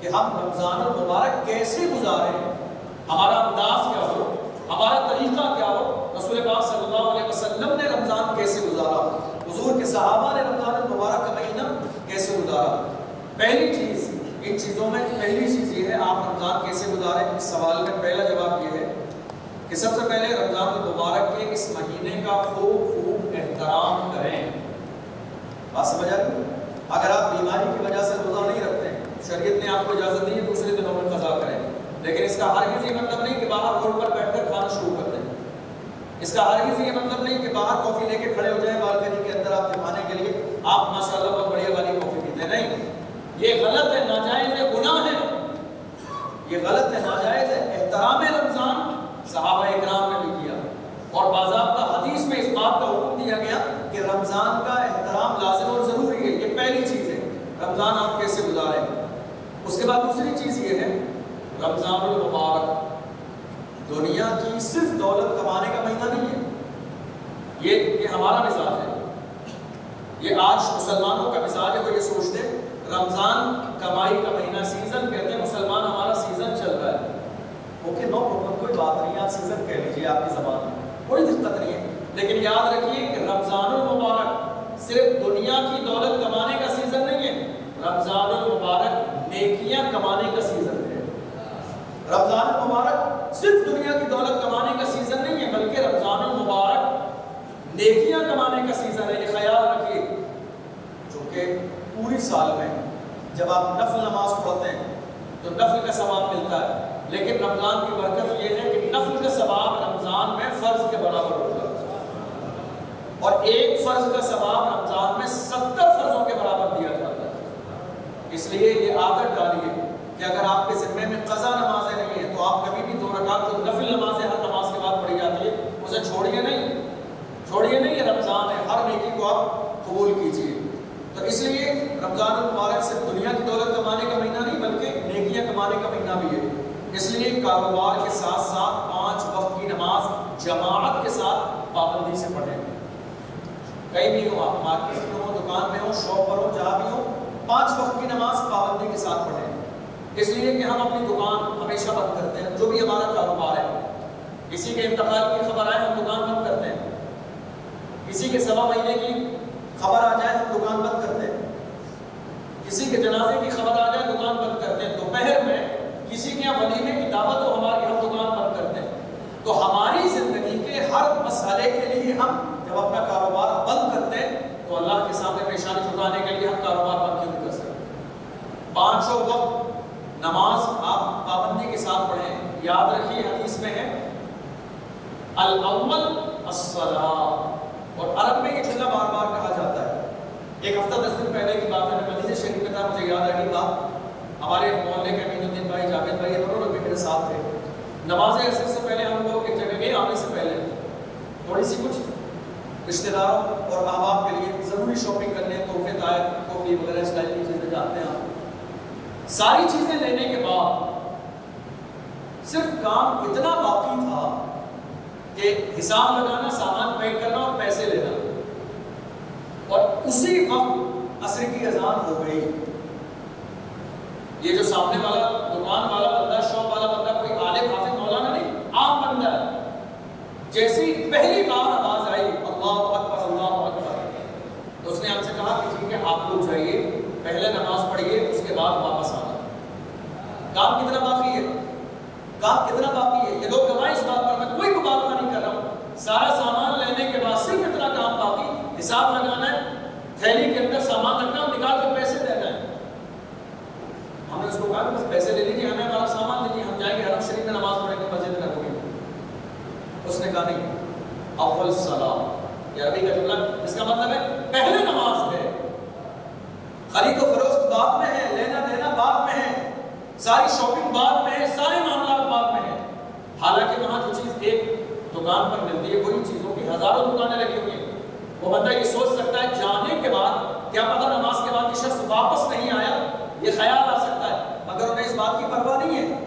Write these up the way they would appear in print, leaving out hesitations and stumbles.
کہ ہم رمضان المبارک کیسے گزاریں، ہمارا انداز کیا ہو، ہمارا طریقہ کیا ہو۔ رسول پاک صلی اللہ علیہ وسلم نے رمضان کیسے گزارا، حضور کے صحابہ نے رمضان المبارک کا مہینہ کیسے گزارا۔ پہلی چیز، ان چیزوں میں پہلی چیز یہ ہے آپ رمضان کیسے گزاریں۔ اس سوال کا پہلا جواب یہ ہے کہ سب سے پہلے رمضان المبارک کے اس مہینے کا خوب احترام کریں۔ بات سمجھ آ رہی ہے؟ اگر آپ بیماری کی وجہ سے روزہ نہیں رکھتے ہیں، شریعت نے آپ کو اجازت دی ہے دوسرے دنوں میں قضا کریں، لیکن اس کا ہرگز یہ مطلب نہیں کہ باہر روڈ پر بیٹھ کر کھانا شروع کر دیں۔ اس کا ہرگز یہ مطلب نہیں کہ باہر کافی لے کے کھڑے ہو جائیں بالکنی کے اندر آپ دکھانے کے لیے آپ ماشاءاللہ بہت بڑھیا والی کافی پیتے ہیں، نہیں، یہ غلط ہے، ناجائز ہے، گناہ ہے، یہ غلط ہے، ناجائز ہے۔ احترام رمضان صحابہ اکرام نے بھی کیا، اور باضابطہ حدیث میں اس بات کا حکم دیا گیا کہ رمضان کا احترام لازم اور ضروری ہے۔ یہ پہلی چیز ہے، رمضان آپ کیسے گزاریں۔ اس کے بعد دوسری چیز یہ ہے، رمضان المبارک دنیا کی صرف دولت کمانے کا مہینہ نہیں ہے، یہ ہمارا مزاج ہے، یہ آج مسلمانوں کا مزاج ہے۔ وہ یہ سوچتے رمضان کمائی کا مہینہ، سیزن کہتے ہیں مسلمان، ہمارا سیزن چل رہا ہے، اوکے، نو پرابلم، کوئی بات نہیں، آپ سیزن کہہ لیجیے آپ کی زبان میں، کوئی دقت نہیں ہے، لیکن یاد رکھیے کہ رمضان المبارک صرف دنیا کی دولت کمانے کا سیزن نہیں ہے، رمضان المبارک نیکیاں کمانے کا سیزن ہے۔ رمضان المبارک صرف دنیا کی دولت کمانے کا سیزن نہیں ہے، بلکہ رمضان المبارک نیکیاں کمانے کا سیزن ہے۔ یہ خیال رکھیے، چونکہ پوری سال میں جب آپ نفل نماز پڑھتے ہیں تو نفل کا ثواب ملتا ہے، لیکن رمضان کی برکت یہ ہے کہ نفل کا ثواب رمضان میں فرض کے برابر ہوتا ہے، اور ایک فرض کا ثواب رمضان میں 70 فرضوں کے برابر دیا جاتا ہے۔ اس لیے یہ عادت ڈالیے کہ اگر آپ کے ذمے میں قضا نمازیں نہیں ہیں تو آپ کبھی بھی 2 رکعت جو نفل نمازیں ہر نماز کے بعد پڑھی جاتی ہے اسے چھوڑیے نہیں، یہ رمضان ہے، ہر نیکی کو آپ قبول کیجیے۔ تو اس لیے رمضان المبارک صرف دنیا کی دولت کمانے کا مہینہ نہیں بلکہ نیکیاں کمانے کا مہینہ بھی ہے۔ اس لیے کاروبار کے ساتھ ساتھ 5 وقت کی نماز جماعت کے ساتھ پابندی سے پڑھیں، کہیں بھی ہو آپ، مارکیٹ میں ہو، دکان میں ہو، شاپ پر ہو، جہاں بھی ہو، 5 وقت کی نماز پابندی کے ساتھ پڑھیں۔ اس لیے کہ ہم اپنی دکان ہمیشہ بند کرتے ہیں، جو بھی ہمارا کاروبار ہے، کسی کے انتقال کی خبر آئے ہم دکان بند کرتے ہیں، کسی کے 1.25 مہینے کی خبر آ جائے ہم دکان بند کرتے ہیں، کسی کے جنازے کی خبر آ جائے دکان بند کرتے ہیں، دوپہر میں کسی کے یہاں ولیمے کی دعوت ہو ہماری، ہم دکان بند کرتے ہیں۔ تو ہماری زندگی کے ہر مسئلے کے لیے ہم جب اپنا کاروبار بند کرتے ہیں تو اللہ کے سامنے پیشانی جھکانے کے لیے ہم کاروبار بند کیوں نہیں کر سکتے۔ 5 وقت نماز آپ پابندی کے ساتھ پڑھیں۔ یاد رکھیے حدیث میں ہے الاول الصلاۃ، اور عرب میں یہ جملہ بار بار کہا جاتا ہے۔ ایک ہفتہ 10 دن پہلے کی بات ہے، میں مدینہ شریف میں تھا، مجھے یاد آئی بات، ہمارے محلے کے امین الدین بھائی، جاوید بھائی، دونوں لوگ بھی میرے ساتھ تھے۔ نماز عصر سے پہلے ہم لوگ ایک جگہ گئے، آنے سے پہلے تھوڑی سی کچھ رشتہ داروں اور احباب کے لیے ضروری شاپنگ کرنے، تحفے تائے، ٹوپی وغیرہ اس ٹائپ کی چیزیں جانتے ہیں آپ۔ ساری چیزیں لینے کے بعد صرف کام اتنا باقی تھا کہ حساب لگانا، سامان پیک کرنا اور پیسے لینا، اور اسی وقت عصر کی اذان ہو گئی۔ یہ جو سامنے والا دکان والا بندہ، شاپ والا بندہ کوئی عالم حافظ مولانا نہیں، عام بندہ ہے، جیسی پہلی بار آواز آئی اللہ اکبر اللہ اکبر، تو اس نے ہم سے کہا کہ ٹھیک ہے آپ لوگ جائیے، پہلے نماز پڑھیے، اس کے بعد واپس آنا۔ کام کتنا باقی ہے، کام کتنا باقی ہے، یہ لوگ گواہ اس بات پر، میں کوئی مبالغہ نہیں کر رہا ہوں، سارا سامان لینے کے بعد صرف اتنا کام باقی، حساب لگانا ہے، تھیلی کے اندر سامان رکھنا اور نکال کر پیسے دینا ہے۔ ہم نے اس کو کہا کہ بس پیسے لے لیجیے، ہمیں ہمارا سامان دیجیے، ہم جائیں گے حرم شریف میں نماز پڑھیں گے، مسجد میں رکھیں گے۔ اس نے کہا نہیں، اول صلاۃ، یہ عربی کا جملہ، اس کا مطلب ہے پہلے نماز ہے، خرید و فروخت بعد میں ہے، لینا دینا بعد میں ہے، ساری شاپنگ بعد میں ہے، سارے معاملات بعد میں ہیں۔ حالانکہ وہاں جو چیز ایک دکان پر ملتی ہے وہی چیزوں کی ہزاروں دکانیں لگی ہوئی ہیں۔ وہ بندہ یہ سوچ سکتا ہے جانے کے بعد کیا پتہ نماز کے بعد یہ شخص واپس نہیں آیا، یہ خیال آ سکتا ہے، مگر انہیں اس بات کی پرواہ نہیں ہے۔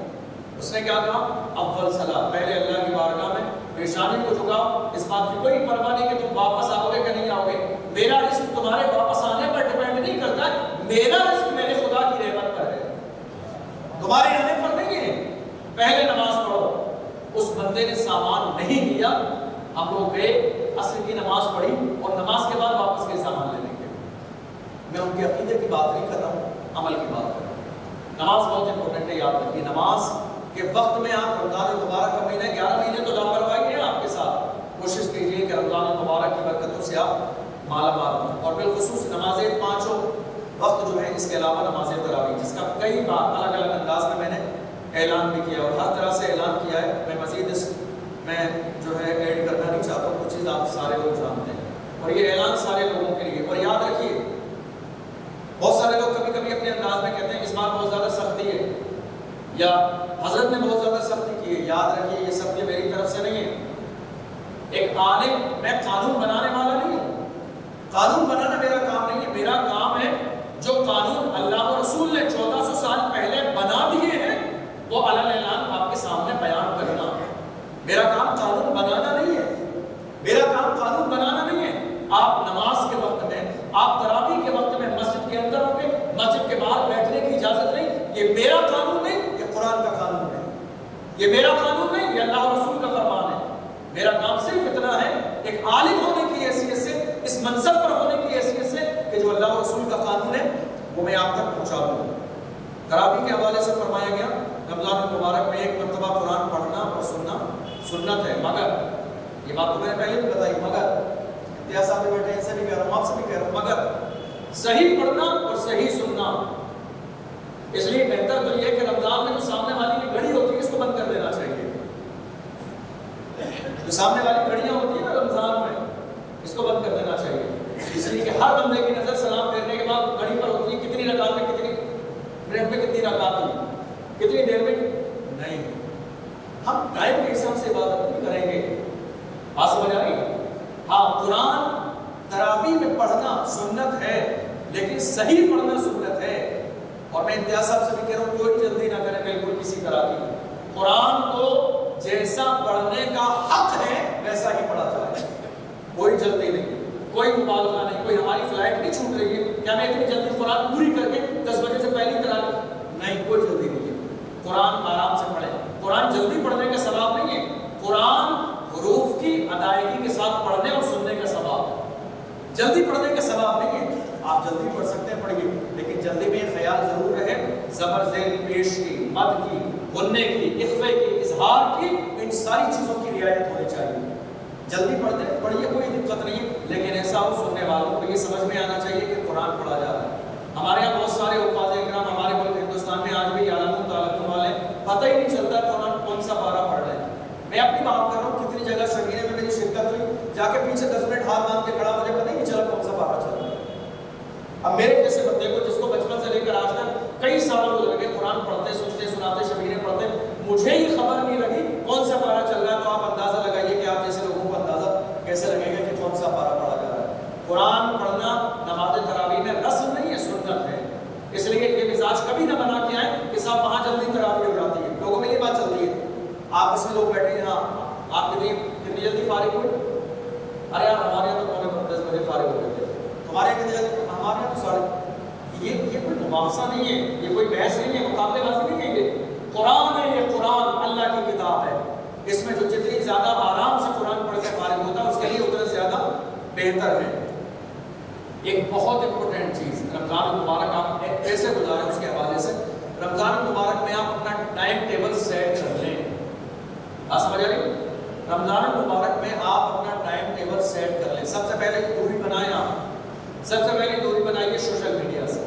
اس نے کیا کہا، اول صلاۃ، پہلے اللہ کی بارگاہ میں پیشانی کو جھکاؤ، اس بات کی کوئی پرواہ نہیں کہ تم واپس آؤ گے کہ نہیں آؤ گے، میرا رزق تمہارے واپس آنے پر ڈیپینڈ نہیں کرتا ہے، میرا رزق میرے خدا کی رحمت پر ہے۔ تمہارے آنے پر نہیں ہے، پہلے نماز پڑھو۔ اس بندے نے سامان نہیں لیا، ہم لوگ گئے، عصر کی نماز پڑھی اور نماز کے بعد واپس گئے سامان لینے کے۔ میں ان کے عقیدے کی بات نہیں کر رہا ہوں، عمل کی بات کر رہا ہوں۔ نماز بہت امپورٹنٹ ہے، یاد رکھیے۔ نماز کے وقت میں آپ رمضان المبارک کا مہینہ 11 مہینے تو لاپرواہی ہے آپ کے ساتھ، کوشش کیجیے کہ رمضان المبارک کی برکتوں سے آپ مالا مال ہوں، اور بالخصوص نمازیں پانچوں وقت جو ہے، اس کے علاوہ نماز تراویح، جس کا کئی بار الگ الگ انداز میں نے اعلان بھی کیا اور ہر طرح سے اعلان کیا ہے۔ میں مزید اس میں جو ہے ایڈ کرنا نہیں چاہتا ہوں، کچھ چیز آپ سارے لوگ جانتے ہیں، اور یہ اعلان سارے لوگوں کے لیے۔ اور یاد رکھیے، بہت سارے لوگ کبھی کبھی اپنے انداز میں کہتے ہیں اس بار بہت زیادہ سختی ہے، یا حضرت نے بہت زیادہ سختی کی ہے۔ یاد رکھیے، یہ سختی میری طرف سے نہیں ہے۔ ایک عالم، میں قانون بنانے والا نہیں ہوں، قانون بنانا میرا کام نہیں ہے۔ میرا کام ہے جو قانون اللہ و رسول نے 1400 سال پہلے بنا دیے ہیں، وہ علن اعلان آپ کے سامنے بیان کرنا۔ میرا کام قانون بنانا نہیں ہے، میرا کام قانون بنانا نہیں ہے۔ آپ نماز کے وقت میں، آپ تراویح کے وقت میں مسجد کے اندر ہوں گے، مسجد کے باہر بیٹھنے کی اجازت نہیں۔ یہ میرا قانون نہیں، یہ قرآن کا قانون ہے۔ یہ میرا قانون نہیں، یہ اللہ و رسول کا فرمان ہے۔ میرا کام صرف اتنا ہے، ایک عالم ہونے کی حیثیت سے، اس منصب پر ہونے کی حیثیت سے، کہ جو اللہ و رسول کا قانون ہے وہ میں آپ تک پہنچا دوں۔ تراویح کے حوالے سے فرمایا گیا، رمضان المبارک میں ایک مرتبہ قرآن پڑھنا اور سننا سنت ہے، مگر یہ بات تو میں نے پہلے بھی بتائی، مگر امتیاز صاحب بیٹھے ان سے بھی کہہ رہا ہوں، آپ سے بھی کہہ رہا ہوں، مگر صحیح پڑھنا اور صحیح سننا۔ اس لیے بہتر تو یہ کہ رمضان میں جو سامنے والی کی گھڑی ہوتی ہے اس کو بند کر دینا چاہیے۔ جو سامنے والی گھڑیاں ہوتی ہیں نا رمضان میں، اس کو بند کر دینا چاہیے، اس لیے کہ ہر بندے کی نظر سلام پھیرنے کے بعد گھڑی پر ہوتی ہے، کتنی رکعت میں، کتنی منٹ میں، کتنی رکعت ہوئی، کتنی دیر میں نہیں۔ ہم ٹائم کے حساب سے عبادت نہیں کریں گے، بات سمجھ آ رہی؟ ہاں، قرآن تراویح میں پڑھنا سنت ہے، لیکن صحیح پڑھنا سنت ہے۔ اور میں امتیاز صاحب سے بھی کہہ رہا ہوں، کوئی جلدی نہ کریں بالکل کسی طرح کی۔ قرآن کو جیسا پڑھنے کا حق ہے ویسا ہی پڑھا جائے، کوئی جلدی نہیں، کوئی مبالغہ نہیں۔ کوئی ہماری فلائٹ نہیں چھوٹ رہی ہے کیا میں اتنی جلدی قرآن پوری کر کے 10 بجے سے پہلے تراویح؟ نہیں، کوئی جلدی نہیں ہے۔ قرآن آرام سے پڑھیں۔ قرآن جلدی پڑھنے کا ثواب نہیں ہے، قرآن حروف کی ادائیگی کے ساتھ پڑھنے اور سننے کا ثواب، جلدی پڑھنے کا ثواب نہیں ہے۔ آپ جلدی پڑھ سکتے ہیں، پڑھیے، لیکن جلدی میں خیال ضرور رہے، زبر زیر پیش کی، مد کی، غنے کی، اخفے کی، اظہار کی، ان ساری چیزوں کی رعایت ہونی چاہیے۔ جلدی پڑھتے پڑھیے، کوئی دقت نہیں ہے، لیکن ایسا ہو سننے والوں کو یہ سمجھ میں آنا چاہیے کہ قرآن پڑھا جا رہا ہے۔ ہمارے یہاں بہت سارے حفاظ اکرام ہمارے ملک ہندوستان میں آج بھی عالم تعلق والے پتہ ہی نہیں چلتا قرآن کون سا پارہ پڑھ رہے ہیں۔ میں اپنی بات کر رہا ہوں، کتنی جگہ شبیرے میں میری شرکت ہوئی، جا کے پیچھے 10 منٹ ہاتھ باندھ کے کھڑا، مجھے پتہ ہی نہیں چلا کون سا پارہ چل رہا ہے۔ اب میرے جیسے بندے کو، جس کو بچپن سے لے کر آج تک کئی سالوں لگے قرآن پڑھتے سنتے سناتے شبیریں پڑھتے، مجھے ہی خبر نہیں لگی کون سا پارہ چل رہا ہے، تو آپ اندازہ لگائیے کہ آپ جیسے لوگوں کو اندازہ کیسے لگے گا کہ کون سا پارہ پڑھا جا رہا ہے۔ قرآن پڑھنا نماز تراویح میں رسم نہیں ہے، سنت ہے۔ اس لیے یہ مزاج کبھی نہ بنا کے آئے کہ صاحب وہاں جلدی تراویح ہو جاتی ہے، لوگوں میں یہ بات چلتی ہے۔ آپ اس میں لوگ بیٹھے ہیں، ہاں آپ کتنی جلدی فارغ ہوئے؟ ارے یار ہمارے یہاں تو 10 بجے فارغ ہو گئے تھے، تمہارے یہاں کتنی جلدی؟ ہمارے یہاں تو 12:30۔ یہ کوئی مباحثہ نہیں ہے، یہ کوئی بحث نہیں ہے، مقابلے بازی نہیں ہے۔ یہ قرآن ہے، یہ قرآن اللہ کی کتاب ہے، اس میں جو جتنی زیادہ آرام سے قرآن پڑھ کے فارغ ہوتا ہے اس کے لیے اتنا زیادہ بہتر ہے۔ ایک بہت امپورٹنٹ چیز، رمضان المبارک آپ کیسے گزاریں اس کے حوالے سے، رمضان المبارک میں آپ اپنا ٹائم ٹیبل سیٹ کر لیں۔ آپ سمجھ آ رہی؟ رمضان المبارک میں آپ اپنا ٹائم ٹیبل سیٹ کر لیں۔ سب سے پہلے دوری بنائیں، آپ سب سے پہلے دوری بنائیے سوشل میڈیا سے،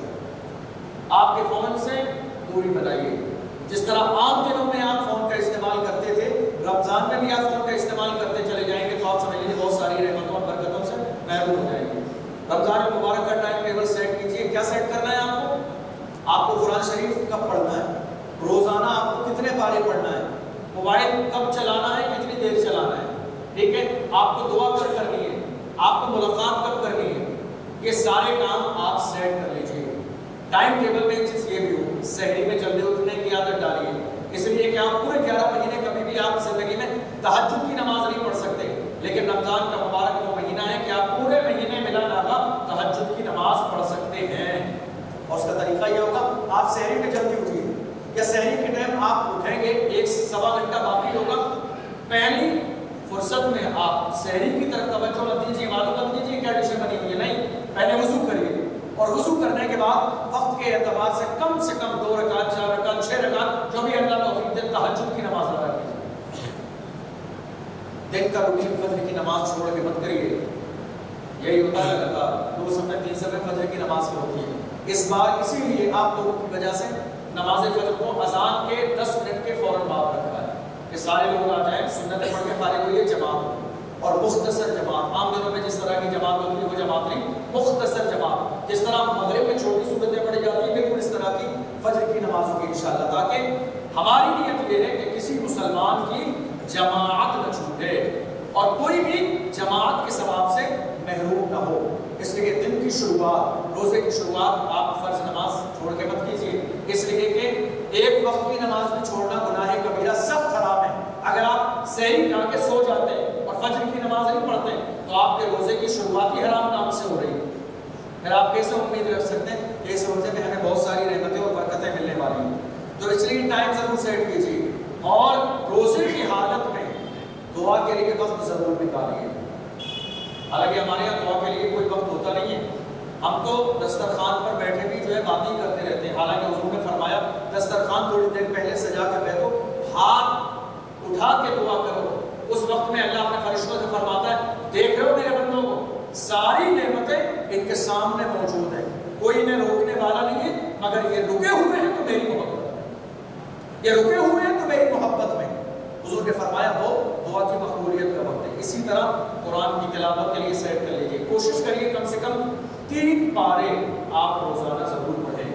آپ کے فون سے دوری بنائیے۔ جس طرح عام دنوں میں آپ فون کا استعمال کرتے تھے، رمضان میں بھی آپ فون کا استعمال کرتے چلے جائیں گے تو آپ سمجھ لیجیے بہت ساری رحمتوں اور برکتوں سے محروم ہو جائیں گے۔ رمضان المبارک کا ٹائم ٹیبل سیٹ کیجیے۔ کیا سیٹ کرنا ہے آپ کو؟ آپ کو قرآن شریف کب پڑھنا ہے، روزانہ آپ کو کتنے پارے پڑھنا ہے، موبائل کب چلانا ہے، کتنی دیر چلانا ہے، ٹھیک ہے، آپ کو دعا کب کرنی ہے، آپ کو ملاقات کب کرنی ہے، یہ سارے کام آپ سیٹ کر لیجیے۔ ٹائم ٹیبل میں ایک چیز یہ بھی ہو، سحری میں جلدی اٹھنے کی عادت ڈالیے، اس لیے کہ آپ پورے 11 مہینے کبھی بھی آپ زندگی میں تہجد کی نماز نہیں پڑھ سکتے، لیکن رمضان کا مبارک وہ مہینہ ہے کہ آپ پورے مہینے بلا ناغہ تہجد کی نماز پڑھ سکتے ہیں۔ اور اس کا طریقہ یہ ہوگا، آپ سحری میں جلدی اٹھیے، یا سحری کے ٹائم آپ اٹھیں گے، 1-1.25 گھنٹہ باقی ہوگا، پہلی فرصت میں آپ سحری کی طرف توجہ مت دیجیے، معلوم مت کیجیے کیا ڈشیں بنی ہوئی ہے، نہیں، پہلے وضو کریے، اور وضو کرنے کے بعد وقت کے اعتبار سے کم 2 رکعت 4 رکعت 6 رکعت جو بھی اللہ توفیق دے تہجد کی نماز ادا کیجیے۔ دن کا روٹین فجر کی نماز چھوڑ کے مت کریے، یہی ہوتا ہے لگاتار 2 صفحے 3 صفحے فجر کی نماز میں ہوتی ہے۔ اس بار اسی لیے آپ لوگوں کی وجہ سے نماز فجر کو اذان کے 10 منٹ کے فوراً بعد رکھا ہے کہ سارے لوگ آ جائیں، سنتیں پڑھ کے فارغ ہوئے، جماعت اور مختصر جماعت۔ عام دنوں میں جس طرح کی جماعت ہوتی ہے وہ جماعت نہیں، مختصر جماعت، جس طرح مغرب میں چھوٹی صورتیں پڑھی جاتی ہیں بالکل اس طرح کی فجر کی نماز ہوگی انشاءاللہ، تاکہ ہماری نیت یہ ہے کہ کسی مسلمان کی جماعت نہ چھوٹے اور کوئی بھی جماعت کے ثواب سے محروم نہ ہو۔ اس لیے دن کی شروعات، روزے کی شروعات آپ فرض نماز چھوڑ کے مت کیجیے، اس لیے کہ ایک وقت کی نماز بھی چھوڑنا گناہ کبیرہ سخت حرام ہے۔ اگر آپ سحری کھا کے سو جاتے ہیں اور فجر کی نماز نہیں پڑھتے تو آپ کے روزے کی شروعات ہی حرام کام سے ہو رہی ہے۔ پھر آپ کیسے امید رکھ سکتے ہیں کہ اس روزے میں ہمیں بہت ساری رحمتیں اور برکتیں ملنے والی ہیں؟ تو اس لیے ٹائم ضرور سیٹ کیجیے اور روزے کی حالت میں دعا کے لیے وقت ضرور نکالیے۔ حالانکہ ہمارے یہاں دعا کے لیے کوئی وقت ہوتا نہیں ہے، ہم تو دسترخوان پر بیٹھے بھی جو ہے باتیں کرتے رہتے ہیں، حالانکہ حضور نے فرمایا دسترخوان تھوڑی دیر پہلے سجا کر بیٹھو، ہاتھ اٹھا کے دعا کرو۔ اس وقت میں اللہ اپنے فرشتوں سے فرماتا ہے دیکھ رہے ہو میرے بندوں کو، ساری نعمتیں ان کے سامنے موجود ہیں، کوئی انہیں روکنے والا نہیں ہے، مگر یہ رکے ہوئے ہیں تو میری محبت میں، یہ رکے ہوئے ہیں تو میری محبت میں۔ حضور نے فرمایا وہ دعا کی مقبولیت کا وقت ہے۔ اسی طرح قرآن کی تلاوت کے لیے سیٹ کر لیجیے، کوشش کریے کم سے کم 3 پارے آپ روزانہ ضرور پڑھیں۔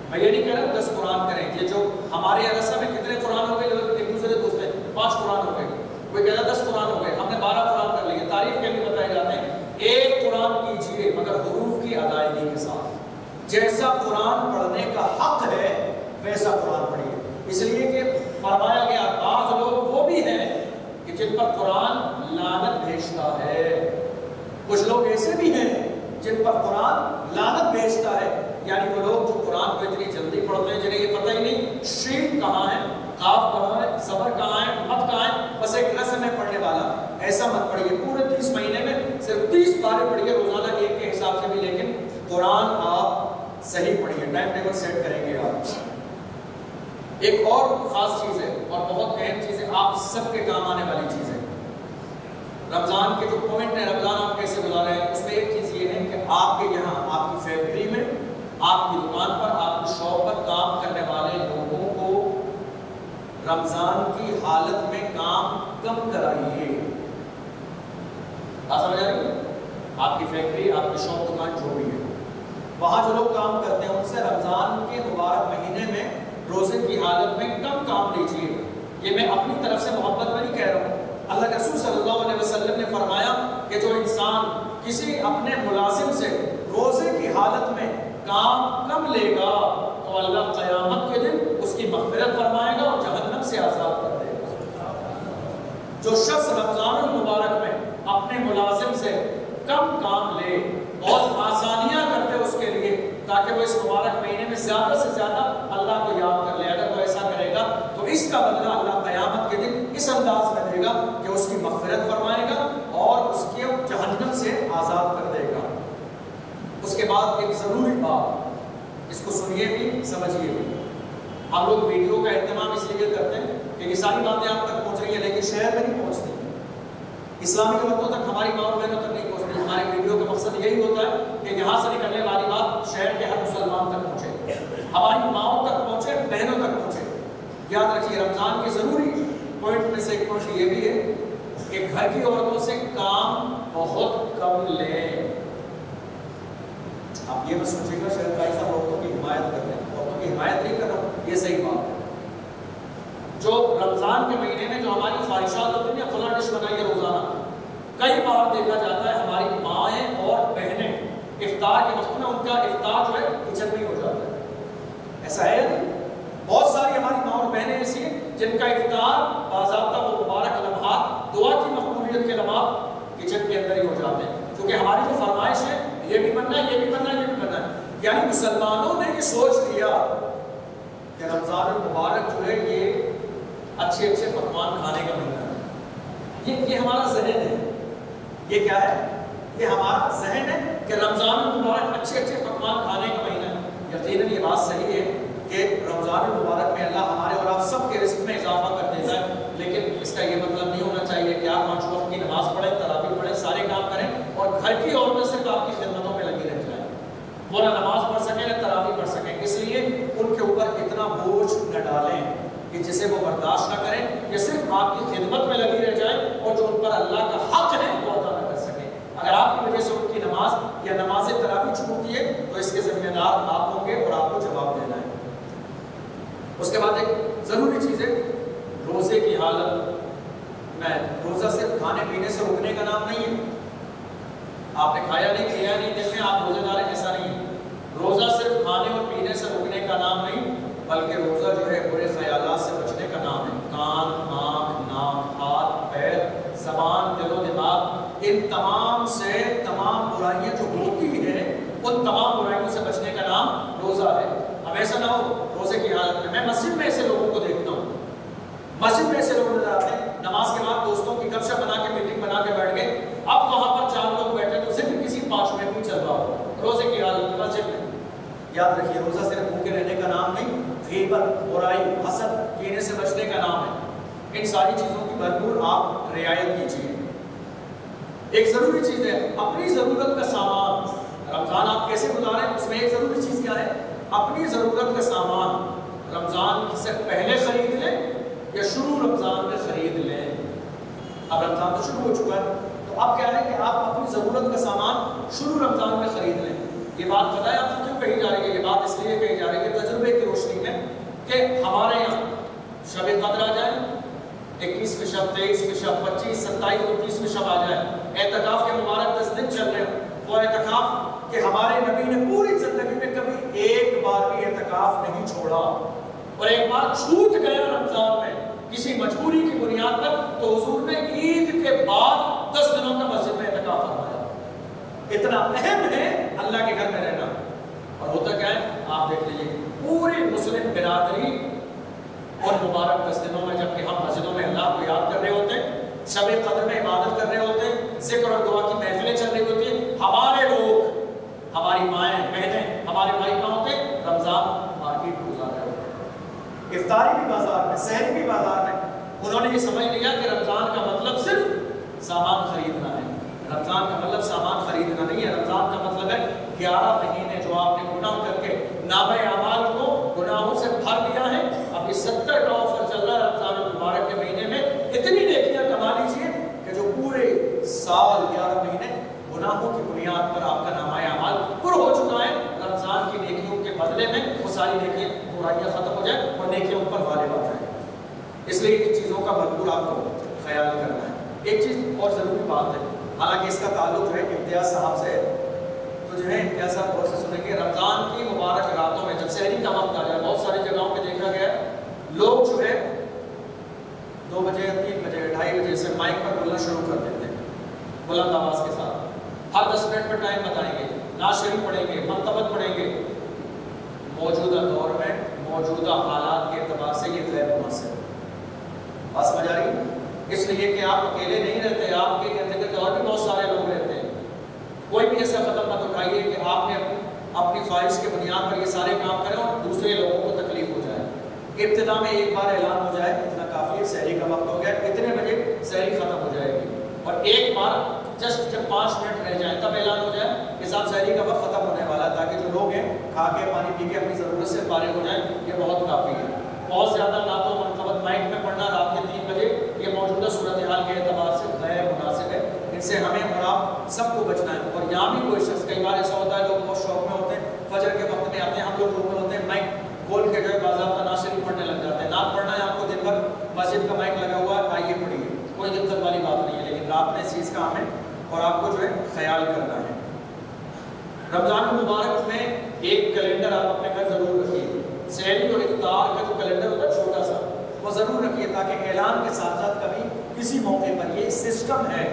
میں یہ نہیں کہہ رہا 10 قرآن کریں، یہ جو ہمارے عرصہ میں کتنے قرآن ہو گئے، لوگ ایک دوسرے سے پوچھتے ہیں 5 قرآن ہو گئے، کوئی کہتا 10 قرآن ہو گئے، ہم نے 12 قرآن کر لیے، تعریف کے لیے بتائے جاتے ہیں۔ ایک قرآن کیجیے مگر حروف کی ادائیگی کے ساتھ، جیسا قرآن پڑھنے کا حق ہے ویسا قرآن پڑھیے، اس لیے کہ فرمایا گیا بعض لوگ وہ بھی ہیں کہ جن پر قرآن لعنت بھیجتا ہے، کچھ لوگ ایسے بھی ہیں جن پر قرآن لعنت بھیجتا ہے، یعنی وہ لوگ جو قرآن کو اتنی جلدی پڑھتے ہیں جنہیں یہ پتہ ہی نہیں شین کہاں ہے، قاف کہاں ہے، صبر کہاں ہے، مت کہاں ہے، بس ایک رسم ہے پڑھنے والا۔ ایسا مت پڑھیے، پورے 30 مہینے میں صرف 30 پارے پڑھیے روزانہ ایک کے حساب سے بھی، لیکن قرآن آپ صحیح پڑھیے، ٹائم ٹیبل سیٹ کریں گے آپ۔ ایک اور خاص چیز ہے اور بہت اہم چیز ہے، آپ سب کے کام آنے والی چیز ہے، رمضان کے جو پوائنٹ ہے، رمضان آپ کیسے گزارے ہیں، اس میں ایک چیز یہ ہے کہ آپ کے یہاں، آپ کی فیکٹری میں، آپ کی دکان پر، آپ کی شاپ پر کام کرنے والے لوگوں کو رمضان کی حالت میں کام کم کرائیے۔ آپ سمجھ رہے ہیں؟ آپ کی فیکٹری، آپ کی شاپ، دکان جو بھی ہے، وہاں جو لوگ کام کرتے ہیں ان سے رمضان کے مبارک مہینے میں روزے کی حالت میں کم کام لیجیے۔ یہ میں اپنی طرف سے محبت میں نہیں کہہ رہا ہوں، اللہ کے رسول صلی اللہ علیہ وسلم نے فرمایا کہ جو انسان کسی اپنے ملازم سے روزے کی حالت میں کام کم لے گا تو اللہ قیامت کے دن اس کی مغفرت فرمائے گا اور جہنم سے آزاد کر دے گا۔ جو شخص رمضان المبارک میں اپنے ملازم سے کم کام لے، بہت آسانیاں کرتے اس کے لیے تاکہ وہ اس مبارک مہینے میں زیادہ سے زیادہ اللہ کو یاد کر لے، اگر وہ ایسا کرے گا تو اس کا بدلہ اللہ قیامت کے دن اس انداز میں دے گا کہ اس کی مغفرت فرمائے گا اور اس کے جہنم سے آزاد کر دے گا۔ اس کے بعد ایک ضروری بات، اس کو سنیے بھی سمجھیے بھی، ہم لوگ ویڈیو کا اہتمام اس لیے کرتے ہیں کہ یہ ساری باتیں آپ تک پہنچ رہی ہیں لیکن شہر میں نہیں پہنچتی، اسلامی لوگوں تک، ہماری ماؤں بہنوں تک نہیں پہنچتی۔ ہمارے ویڈیو کا مقصد یہی ہوتا ہے کہ یہاں سے نکلنے والی بات شہر کے ہر مسلمان تک پہنچے، ہماری ماؤں تک پہنچے، بہنوں تک پہنچے۔ یاد رکھیے رمضان کے ضروری پوائنٹ میں سے ایک پوائنٹ یہ بھی ہے کہ گھر کی عورتوں سے کام بہت کم لیں۔ آپ یہ مت سوچیے گا شہر بھائی صاحب عورتوں کی حمایت کر رہے ہیں، عورتوں کی حمایت نہیں کر رہا ہوں، یہ صحیح بات ہے۔ جو رمضان کے مہینے میں جو ہماری خواہشات ہوتی ہیں، فلاں ڈش بنائیے روزانہ، کئی بار دیکھا جاتا ہے ہماری مائیں اور بہنیں افطار کے وقت میں ان کا افطار جو ہے کچن میں ہی ہو جاتا ہے، ایسا ہے نہیں؟ بہت ساری ہماری ماں اور بہنیں ایسی ہیں جن کا افطار باضابطہ وہ مبارک لمحات، دعا کی مقبولیت کے لمحات کچن کے اندر ہی ہو جاتے ہیں، کیونکہ ہماری جو فرمائش ہے یہ بھی بننا ہے، یہ بھی بننا ہے، یہ بھی بننا ہے۔ یعنی مسلمانوں نے یہ سوچ لیا کہ رمضان المبارک جو ہے یہ اچھے اچھے پکوان کھانے کا مہینہ ہے. یہ ہمارا ذہن ہے. یہ کیا ہے؟ یہ ہمارا ذہن ہے کہ رمضان المبارک اچھے اچھے پکوان کھانے کا مہینہ ہے. یقیناً یہ بات صحیح ہے کہ رمضان المبارک میں اللہ ہمارے اور آپ سب کے رزق میں اضافہ کر دیتا ہے، لیکن اس کا یہ مطلب نہیں ہونا چاہیے کہ آپ 5 وقت کی نماز پڑھیں، تراویح پڑھیں، سارے کام کریں اور گھر کی عورتیں صرف آپ کی خدمتوں میں لگی رہ جائیں. وہ نہ نماز پڑھ سکیں نہ تراویح پڑھ سکیں. اس لیے ان کے اوپر اتنا بوجھ نہ ڈالیں کہ جسے وہ برداشت نہ کریں، کہ صرف آپ کی خدمت میں لگی رہ جائیں اور جو ان پر اللہ کا حق ہے وہ ادا نہ کر سکیں. اگر آپ کی وجہ سے ان کی نماز یا نماز تراویح چھوٹتی ہے تو اس کے ذمہ دار آپ ہوں گے اور آپ کو جواب دینا ہے. اس کے بعد ایک ضروری چیز ہے روزے کی حالت میں. روزہ صرف کھانے پینے سے رکنے کا نام نہیں ہے. آپ نے کھایا نہیں پیا نہیں دن میں آپ روزے دار ہیں، ایسا نہیں ہے. روزہ صرف کھانے اور پینے سے رکنے کا نام نہیں، بلکہ روزہ جو ہے برے خیالات سے بچنے کا نام ہے. کان، آنکھ، ناک، ہاتھ، پیر، زبان، دل و دماغ، ان تمام سے تمام برائیاں جو ہوتی ہیں ان تمام برائیوں سے بچنے کا نام روزہ ہے. اب ایسا نہ ہو روزے کی حالت میں مسجد میں ایسے لوگوں کو دیکھتا ہوں، مسجد میں ایسے لوگ نظر آتے ہیں نماز کے بعد دوستوں کی گپ شپ بنا کے میٹنگ بنا کے بیٹھ گئے. اب وہاں پر 4 لوگ بیٹھے تو صرف کسی 5 منٹ بھی چل رہا ہو روزے کی حالت میں مسجد میں. یاد رکھیے روزہ صرف بھوکے رہنے کا نام نہیں، غیبت، برائی، حسد، کینے سے بچنے کا نام ہے. ان ساری چیزوں کی بھرپور آپ رعایت کیجیے. ایک ضروری چیز ہے اپنی ضرورت کا سامان. رمضان آپ کیسے گزاریں اس میں ایک ضروری چیز کیا ہے؟ اپنی ضرورت کا سامان رمضان سے پہلے خرید لیں یا شروع رمضان میں خرید لیں. اب رمضان تو شروع ہو چکا ہے تو اب کیا ہے کہ آپ اپنی ضرورت کا سامان شروع رمضان میں خرید لیں. یہ بات پتہ ہے آپ کو کیوں کہی جا رہی ہے؟ یہ بات اس لیے کہی جا رہی ہے تجربے کی روشنی میں کہ ہمارے یہاں شب قدر آ جائے، 21 میں شب، 23 میں شب، 25، 27، 29 میں شب آ جائے، اعتکاف کے مبارک 10 دن چل رہے ہیں. وہ اعتکاف کہ ہمارے نبی نے پوری زندگی میں کبھی ایک بار بھی اعتکاف نہیں چھوڑا، اور ایک بار چھوٹ گیا رمضان میں کسی مجبوری کی بنیاد پر تو حضور نے عید کے بعد 10 دنوں کا مسجد میں اعتکاف فرمایا. اتنا اہم ہے اللہ کے گھر میں رہنا. اور ہوتا کیا ہے آپ دیکھ لیجیے پوری مسلم برادری اور مبارک 10 دنوں میں جبکہ ہم مسجدوں میں اللہ کو یاد کر رہے ہوتے ہیں، شب قدر میں عبادت کر رہے ہوتے ہیں، ذکر اور دعا کی محفلیں چل رہی ہوتی ہیں، ہمارے لوگ، ہماری مائیں، بہنیں، ہمارے بھائی کہاں ہوتے ہیں؟ رمضان مارکیٹ گزار رہے ہوتے ہیں، افطاری بھی بازار میں، سحری بھی بازار میں. انہوں نے یہ سمجھ لیا کہ رمضان کا مطلب صرف سامان خریدنا ہے. رمضان کا مطلب سامان خریدنا نہیں ہے. رمضان کا مطلب ہے 11 مہینے جو آپ نے گناہ کر کے نامہ اعمال کو گناہوں سے بھر دیا ہے. اب یہ 70 کا آفر چل رہا ہے رمضان المبارک کے مہینے میں. اتنی نیکیاں کما لیجیے کہ جو پورے سال 11 مہینے گناہوں کی بنیاد پر آپ کا نامہ اعمال پر ہو چکا ہے، رمضان کی نیکیوں کے بدلے میں وہ ساری نیکیاں برائیاں ختم ہو جائیں اور نیکیوں پر غالب آ جائیں. اس لیے ان چیزوں کا بھرپور آپ کو خیال کرنا ہے. ایک چیز اور ضروری بات ہے، حالانکہ اس کا تعلق جو ہے امتیاز صاحب سے ہے، تو جو ہے امتیاز صاحب غور سے سنیں گے. رمضان کی مبارک راتوں میں جب سحری کا وقت آ جائے، بہت ساری جگہوں پہ دیکھا گیا لوگ جو ہے 2 بجے، 3 بجے، 2:30 بجے سے مائک پر بولنا شروع کر دیتے ہیں بلند آواز کے ساتھ. ہر 10 منٹ پر ٹائم بتائیں گے، نعت شریف پڑھیں گے، مرتبت پڑھیں گے. موجودہ دور میں موجودہ حالات کے اعتبار سے یہ غیر مناسب ہے. بات سمجھ آ رہی ہے؟ اس لیے کہ آپ اکیلے نہیں رہتے، آپ کے ارد گرد اور بھی بہت سارے لوگ رہتے ہیں. کوئی بھی ایسا قدم مت اٹھائیے کہ آپ نے اپنی خواہش کے بنیاد پر یہ سارے کام کریں اور دوسرے لوگوں کو تکلیف ہو جائے. ابتدا میں ایک بار اعلان ہو جائے اتنا کافی ہے، سحری کا وقت ہو گیا، اتنے بجے سحری ختم ہو جائے گی، اور ایک بار جسٹ جب 5 منٹ رہ جائیں تب اعلان ہو جائے کہ صاحب سحری کا وقت ختم ہونے والا ہے، تاکہ جو لوگ ہیں کھا کے پانی پی کے اپنی ضرورت سے فارغ ہو جائیں. یہ بہت کافی ہے. بہت زیادہ نعتوں مرتبت مائک میں پڑھنا رات کے 3 بجے یہ موجودہ صورتحال کے اعتبار سے غیر مناسب ہے. ان سے ہمیں اور آپ سب کو بچنا ہے. اور یہاں بھی کوئی شخص، کئی بار ایسا ہوتا ہے لوگ بہت شوق میں ہوتے ہیں، فجر کے وقت میں آتے ہیں، ہم لوگ روم میں ہوتے ہیں، مائک کھول کے جو ہے باضابطہ نعت شریف پڑھنے لگ جاتے ہیں. نعت پڑھنا ہے آپ کو دن بھر، مسجد کا مائک لگا ہوا ہے، آئیے پڑھیے، کوئی دقت والی بات نہیں ہے. لیکن رات میں اس چیز کا ہمیں اور آپ کو جو ہے خیال کرنا ہے. رمضان المبارک میں ایک کیلنڈر آپ اپنے گھر ضرور رکھیے. سحری اور افطار کا جو کیلنڈر ہوتا ہے چھوٹا سا، وہ ضرور رکھیے تاکہ اعلان کے ساتھ ساتھ کبھی کسی موقع پر یہ سسٹم ہے،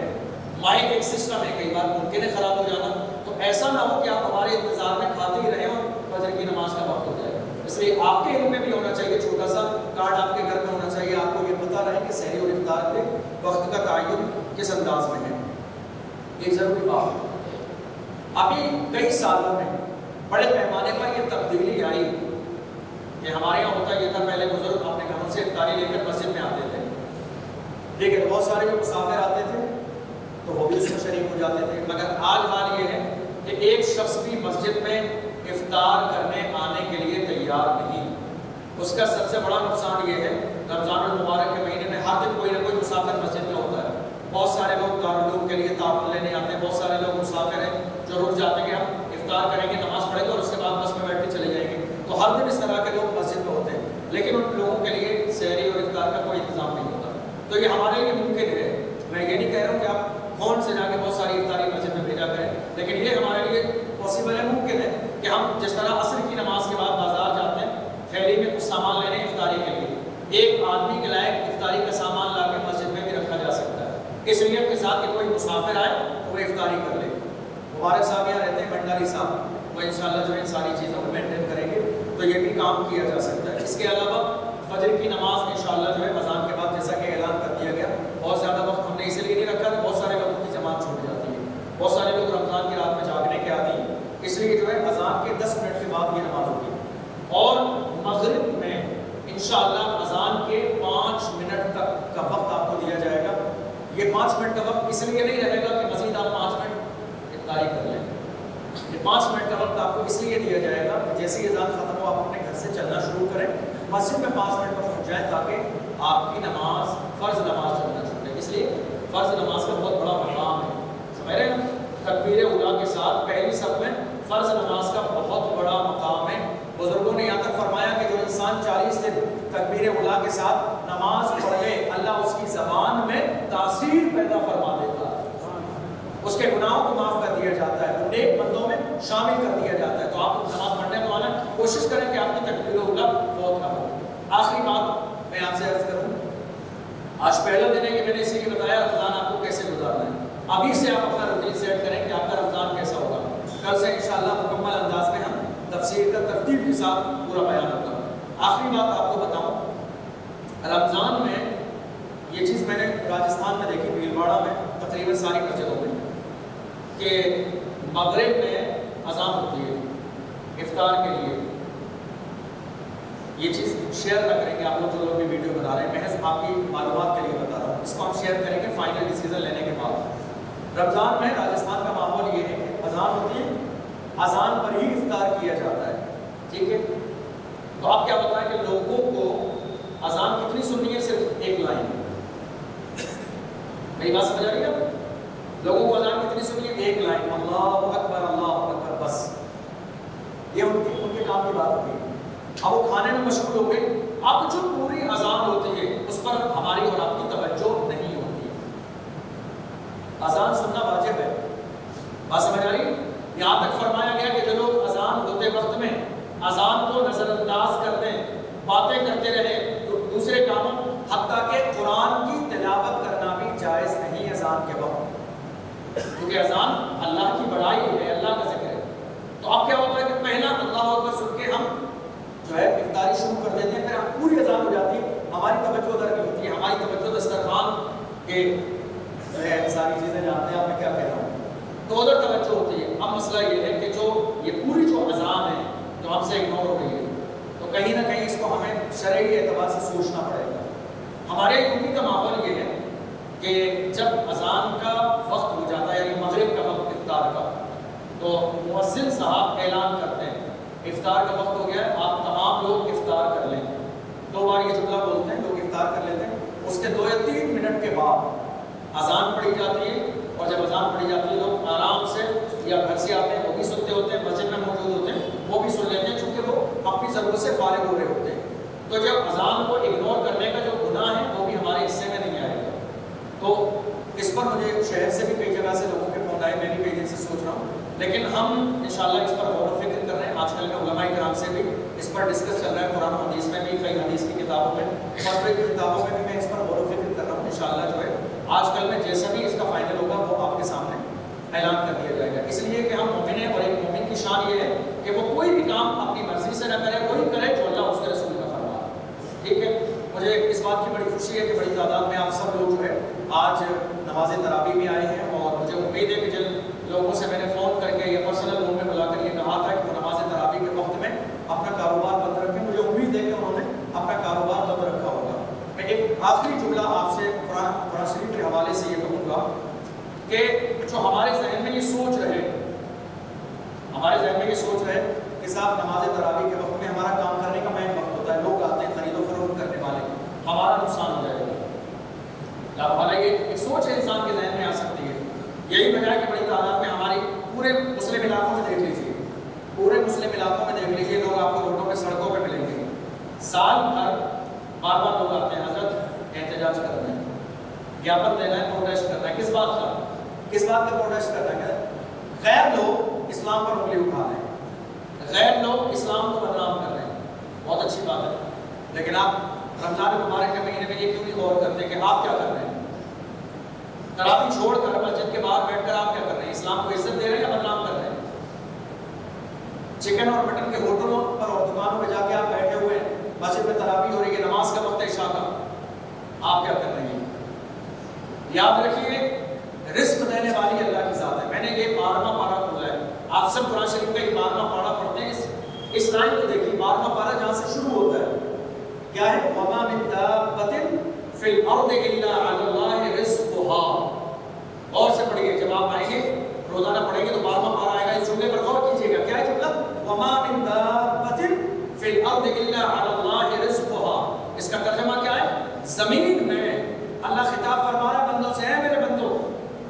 مائک ایک سسٹم ہے، کئی بار ممکن ہے خراب ہو جانا، تو ایسا نہ ہو کہ آپ ہمارے انتظار میں کھاتے ہی رہیں اور فجر کی نماز کا وقت ہو جائے. اس لیے آپ کے علم میں بھی ہونا چاہیے، چھوٹا سا کارڈ آپ کے گھر میں ہونا چاہیے، آپ کو یہ پتہ رہے کہ سحری اور افطار کے وقت کا تعین کس انداز میں ہے۔ ایک ضروری بات، ابھی کئی سالوں میں بڑے پیمانے پر یہ تبدیلی آئی کہ ہمارے یہاں ہوتا یہ تھا، پہلے بزرگ اپنے گھروں سے افطاری لے کر مسجد میں آتے تھے، لیکن بہت سارے جو مسافر آتے تھے تو وہ بھی اس میں شریک ہو جاتے تھے، مگر آج حال یہ ہے کہ ایک شخص بھی مسجد میں افطار کرنے آنے کے لیے تیار نہیں۔ اس کا سب سے بڑا نقصان یہ ہے، رمضان المبارک کے مہینے میں ہر دن کوئی نہ کوئی مسافر مسجد میں ہوتا ہے، بہت سارے لوگ دارالعلوم کے لیے تعاون لینے آتے ہیں، بہت سارے لوگ مسافر ہیں جو رک جاتے ہیں کہ ہم افطار کریں گے، نماز پڑھیں گے اور اس کے بعد بس میں بیٹھ کے چلے جائیں گے، تو ہر دن اس طرح کے لوگ مسجد میں ہوتے ہیں، لیکن ان لوگوں کے لیے سحری اور افطار کا کوئی انتظام نہیں ہوتا۔ تو یہ ہمارے لیے ممکن ہے، میں یہ نہیں کہہ رہا ہوں کہ آپ فون سے جا کے بہت ساری افطاری مسجد میں بھیجا کریں، لیکن یہ ہمارے لیے پاسبل ہے، ممکن ہے کہ ہم جس طرح عصر کی نماز کے بعد بازار جاتے ہیں تھیلی میں کچھ سامان لینے افطاری کے لیے، ایک آدمی کے لائق افطاری کا سامان لا کے مسجد میں بھی رکھا جا سکتا ہے، اس نیت کے ساتھ کہ کوئی مسافر آئے تو وہ افطاری کر لے۔ مبارک صاحب یہاں رہتے ہیں، بھنڈاری صاحب، وہ انشاءاللہ جو ہے ان ساری چیزوں کو مینٹین کریں گے، تو یہ بھی کام کیا جا سکتا ہے۔ اس کے علاوہ فجر کی نماز انشاءاللہ جو ہے اذان کے بعد جیسا کہ اعلان کر دیا گیا، بہت زیادہ وقت ہم نے اسی لیے نہیں رکھا کہ بہت سارے لوگوں کی جماعت چھوٹ جاتی ہے، بہت سارے لوگ رمضان کی رات میں جاگنے کے عادی ہیں، اس لیے جو ہے اذان کے 10 منٹ کے بعد یہ نماز ہوگی، اور مغرب میں انشاءاللہ اذان کے 5 منٹ تک کا وقت آپ کو دیا جائے گا۔ یہ 5 منٹ کا وقت اس لیے نہیں رہے گا کہ مزید آپ 5 منٹ افطاری کر لیں، یہ 5 منٹ کا وقت آپ کو اس لیے دیا جائے گا کہ جیسے اذان ختم ہو آپ اپنے گھر سے چلنا شروع کریں، مسجد میں 5 منٹ پر پہنچ جائیں تاکہ آپ کی نماز فرض نماز چلنا چھوٹے، اس لیے فرض نماز کا بہت بڑا مقام ہے، سمجھ رہے ہیں؟ تکبیر اولیٰ کے ساتھ پہلی صف میں فرض نماز کا بہت بڑا مقام ہے۔ بزرگوں نے یہاں تک فرمایا کہ جو انسان 40 دن تکبیر اولیٰ کے ساتھ نماز پڑھ لے، اللہ اس کی زبان میں تاثیر پیدا فرما دیتا ہے، اس کے گناہوں کو معاف کر دیا جاتا ہے، وہ نیک بندوں میں شامل کر دیا جاتا ہے۔ تو آپ نماز پڑھنے کو آنا کوشش کریں کہ آپ کی تکبیر اولیٰ فوت نہ ہو۔ آخری بات میں آپ سے عرض کروں، آج پہلا دن ہے کہ میں نے اسی لیے بتایا رمضان آپ کو کیسے گزارنا ہے، ابھی سے آپ اپنا روٹین سیٹ کریں کہ آپ کا رمضان کیسا ہوگا، کل سے انشاءاللہ مکمل انداز میں ہم تفسیر کا ترتیب کے ساتھ پورا بیان ہوگا۔ آخری بات آپ کو بتاؤں، رمضان میں یہ چیز میں نے راجستھان میں دیکھی، بھیلواڑہ میں تقریباً ساری مسجدوں میں، کہ مغرب میں اذان ہوتی ہے افطار کے لیے۔ یہ چیز شیئر نہ کریں گے آپ لوگ، جو لوگ بھی ویڈیو بنا رہے ہیں، محض آپ کی معلومات کے لیے بتا رہا ہوں، اس کو ہم شیئر کریں گے فائنل ڈیسیزن لینے کے بعد۔ رمضان میں راجستھان کا ماحول یہ ہے کہ اذان ہوتی ہے، اذان پر ہی افطار کیا جاتا ہے، ٹھیک ہے؟ تو آپ کیا بتائیں کہ لوگوں کو اذان کتنی سننی ہے؟ صرف ایک لائن، میری بات سمجھ آ رہی ہے؟ لوگوں کو اذان کتنی سننی ہے؟ ایک لائن، اللہ اکبر اللہ اکبر، بس یہ ان کے کام کی بات ہوتی ہے۔ اب وہ کھانے میں مشغول ہو گئے، اب جو پوری اذان ہوتی ہے اس پر ہماری اور آپ کی توجہ نہیں ہوتی ہے۔ اذان سننا واجب ہے، بات سمجھ آ رہی؟ یہاں تک فرمایا گیا کہ جو لوگ اذان ہوتے وقت میں اذان کو نظر انداز کر دیں، باتیں کرتے رہے دوسرے کاموں، حتیٰ کہ قرآن کی تلاوت کرنا بھی جائز نہیں اذان کے وقت، کیونکہ اذان اللہ کی بڑائی ہے، اللہ کا ذکر ہے۔ تو اب کیا ہوتا ہے کہ پہلا اللہ اکبر سن کے ہم جو ہے افطاری شروع کر دیتے ہیں، پھر ہم پوری اذان ہو جاتی ہے، ہماری توجہ ادھر نہیں ہوتی ہے، ہماری توجہ دسترخوان کے جو ہے ساری چیزیں جانتے ہیں آپ میں کیا کہہ رہا ہوں، تو ادھر توجہ ہوتی ہے۔ اب مسئلہ یہ ہے کہ جو یہ پوری جو اذان ہے جو ہم سے اگنور ہو رہی ہے، تو کہیں نہ کہیں اس کو ہمیں شرعی اعتبار سے سوچنا پڑے گا۔ ہمارے یوپی کا ماحول یہ ہے کہ جب اذان کا وقت ہو جاتا ہے، یعنی مغرب کا وقت افطار کا، تو مؤذن صاحب اعلان کرتے ہیں افطار کا وقت ہو گیا ہے، آپ تمام لوگ افطار کر لیں۔ 2 بار یہ جملہ بولتے ہیں، لوگ افطار کر لیتے ہیں، اس کے 2 یا 3 منٹ کے بعد اذان پڑھی جاتی ہے، اور جب اذان پڑھی جاتی ہے لوگ آرام سے یا گھر سے آتے ہیں وہ بھی سنتے ہوتے ہیں، مسجد میں موجود ہوتے ہیں وہ بھی سن لیتے ہیں، چونکہ وہ اپنی ضرورت سے فارغ ہو رہے ہوتے ہیں۔ تو جب اذان کو اگنور کرنے کا جو گناہ ہے وہ بھی ہمارے حصے میں نہیں آئے گا۔ تو اس پر مجھے شہر سے بھی کئی جگہ سے لوگوں کے فون آئے، میں بھی کئی دن سے سوچ رہا ہوں، لیکن ہم انشاءاللہ اس پر غور و فکر کر رہے ہیں۔ آج کل میں علماء کرام سے بھی اس پر ڈسکس چل رہا ہے، قرآن و حدیث میں بھی، کئی حدیث کی کتابوں میں، فقہ کی کتابوں میں بھی میں اس پر غور و فکر کر رہا ہوں۔ انشاءاللہ جو ہے آج کل میں جیسا بھی اس کا فائنل ہوگا وہ آپ کے سامنے اعلان کر دیا جائے گا، اس لیے کہ ہم مومن ہیں، اور ایک مومن کی شان یہ ہے کہ وہ کوئی بھی کام اپنی مرضی سے نہ کرے، وہی کرے جو خوشی ہے کہ بڑی تعداد میں آپ سب لوگ جو ہے آج نماز تراویح میں آئے ہیں، اور مجھے امید ہے کہ جن لوگوں سے میں نے فون کر کے یا پرسنل روم میں بلا کر یہ کہا تھا کہ وہ نماز تراویح کے وقت میں اپنا کاروبار بند رکھیں، مجھے امید ہے کہ انہوں نے اپنا کاروبار بند رکھا ہوگا۔ میں ایک آخری جملہ آپ سے قرآن شریف کے حوالے سے یہ کہوں گا کہ جو ہمارے ذہن میں یہ سوچ رہے کہ صاحب نماز تراویح کے وقت میں ہمارا کام کرنے کا مین وقت ہوتا ہے، لوگ آتے ہیں خرید و فروخت کرنے والے، ہمارا نقصان ہو جائے گا۔ حالانکہ ایک سوچ ہے انسان کے ذہن میں آ سکتی ہے، یہی وجہ ہے کہ بڑی تعداد میں ہماری پورے مسلم علاقوں میں دیکھ لیجیے، لوگ آپ کو روڈوں پہ سڑکوں پہ ملیں گے، سال بھر بار بار لوگ آتے ہیں، حضرت احتجاج کرنا ہے، جاپن دینا ہے، پروٹیسٹ کرنا ہے، کس بات کا پروٹیسٹ کرنا ہے؟ غیر لوگ اسلام پر انگلی اٹھا رہے ہیں، غیر لوگ اسلام کو بدنام کر رہے ہیں، بہت اچھی بات ہے، لیکن آپ رمضان مبارک کے مہینے میں یہ کیوں نہیں غور کرتے کہ آپ کیا کر رہے ہیں؟ تراویح چھوڑ کر مسجد کے باہر بیٹھ کر آپ کیا کر رہے ہیں؟ اسلام کو عزت دے رہے ہیں یا بدنام کر رہے ہیں؟ چکن اور مٹن کے ہوٹلوں پر اور دکانوں پہ جا کے آپ بیٹھے ہوئے ہیں، مسجد میں تراویح ہو رہی ہے، نماز کا وقت ہے عشاء کا، آپ کیا کر رہے ہیں؟ یاد رکھیے رزق دینے والی اللہ کی ذات ہے۔ میں نے یہ 12واں پارہ کھولا ہے، آپ سب قرآن شریف کا یہ 12واں پارہ پڑھتے ہیں، اس لائن کو دیکھیے، 12واں پارہ جہاں سے شروع ہوتا ہے کیا ہے؟ وَمَا مِن دَابَّةٍ فِي الْأَرْضِ إِلَّا عَلَى اللَّهِ رِزْقُهَا۔ اور سے پڑھیے، جب آپ آئیں گے روزانہ پڑھیں گے تو 12واں پارہ آئے گا، اس جملے پر غور کیجیے گا، کیا ہے جملہ؟ وَمَا مِن دَابَّةٍ فِي الْأَرْضِ إِلَّا عَلَى اللَّهِ رِزْقُهَا۔ اس کا ترجمہ کیا ہے؟ زمین میں اللہ خطاب فرما رہا ہے بندوں سے، اے میرے بندو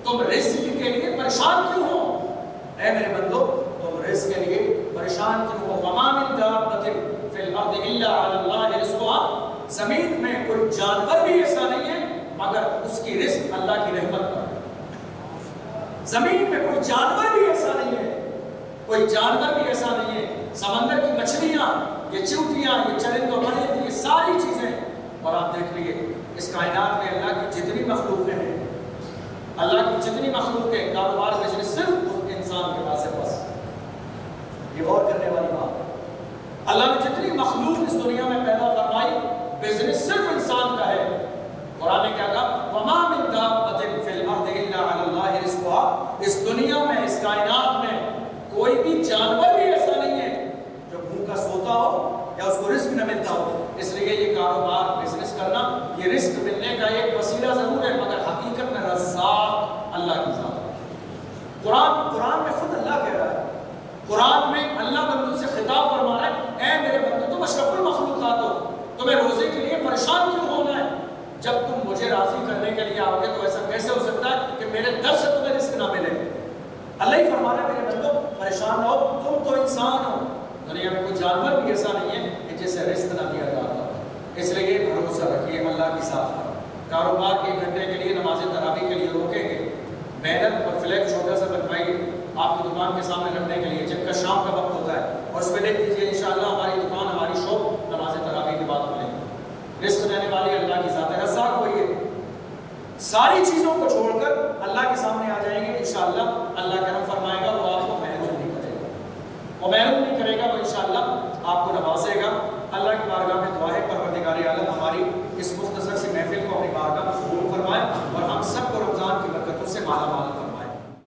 تم رزق کے لیے پریشان کیوں ہو؟ اے میرے بندو تم رزق کے لیے پریشان کیوں ہو؟ وَمَا مِن دَابَّةٍ فِي الْأَرْضِ إِلَّا عَلَى اللَّهِ رِزْقُهَا۔ زمین میں کوئی جانور بھی ایسا نہیں ہے مگر اس کی رزق اللہ کی رحمت پر ہے۔ زمین میں کوئی جانور بھی ایسا نہیں ہے، سمندر کی مچھلیاں، یہ چیونٹیاں، یہ چرند و پرند، یہ ساری چیزیں، اور آپ دیکھ لیے اس کائنات میں اللہ کی جتنی مخلوقیں ہیں، اللہ کی جتنی مخلوق ہے، کاروبار بزنس صرف اس انسان کے پاس ہے، بس یہ غور کرنے والی بات ہے۔ اللہ نے جتنی مخلوق اس دنیا میں پیدا فرمائی، بزنس صرف انسان کا ہے۔ قرآن نے کیا کہا؟ وَمَا مِن دَابَّةٍ فِي الْأَرْضِ إِلَّا عَلَى اللَّهِ رِزْقُهَا۔ اس دنیا میں، اس کائنات میں کوئی بھی جانور بھی ایسا نہیں ہے جو بھوکا سوتا ہو یا اس کو رزق نہ ملتا ہو۔ اس لیے یہ کاروبار بزنس کرنا، یہ رزق ملنے کا ایک وسیلہ ضرور ہے، مگر حقیقت میں رزاق اللہ کی ذات ہے۔ قرآن میں خود اللہ کہہ رہا ہے، قرآن میں اللہ بندوں سے خطاب فرما رہا ہے، اے میرے بندو تم اشرف المخلوقات ہو، تمہیں روزے کے لیے پریشان کیوں ہونا ہے؟ جب تم مجھے راضی کرنے کے لیے آؤ گے تو ایسا کیسے ہو سکتا ہے کہ میرے در سے تمہیں رزق نہ ملے؟ اللہ ہی فرما رہا ہے میرے بندو پریشان نہ ہو، تم تو انسان ہو، دنیا میں کوئی جانور بھی ایسا نہیں ہے کہ جسے رزق نہ دیا جاتا۔ اس لیے بھروسہ رکھیے اللہ کی ذات پر۔ کاروبار کے 1 گھنٹے کے لیے نماز تراویح کے لیے روکیں گے، محنت اور فلیگ چھوٹا سا بنوائیے آپ کی دکان کے سامنے رکھنے کے لیے، جب کا شام کا وقت ہوتا ہے، اور اس پہ لکھ دیجیے انشاءاللہ ہماری دکان، ہماری شاپ نماز تراویح کے بعد کھلے گی۔ رزق دینے والی اللہ کی ذات ہے، رزاق ہوئیے۔ ساری چیزوں کو چھوڑ کر اللہ کے سامنے آ جائیں گے انشاءاللہ، اللہ کرم فرمائے